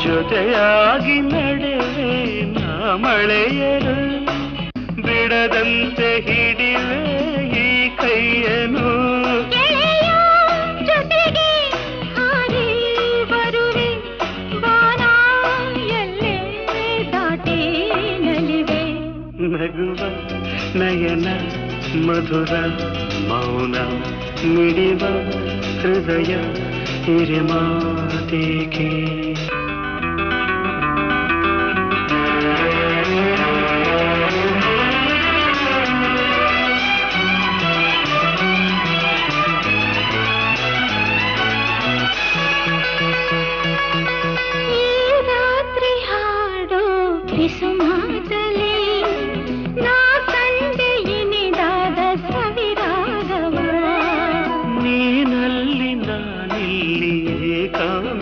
ಜೊತೆಯಾಗಿ ನಡೆವೆ ನಾ ಮಳೆಯರು ಬಿಡದಂತೆ ಹಿಡಿವೆ ಈ ಕೈಯನು ಜೊತೆಗೆ ಹಾರಿ ಬರುವೆ ಬಾನ ಎಲ್ಲೇ ದಾಟಿ ನಲಿವೆ ನಗುವ ನಯನ ಮಧುರ ಮೌನ ಮಿಡಿವ ಹೃದಯ ಹಿರಿಮಾತೇಕೆ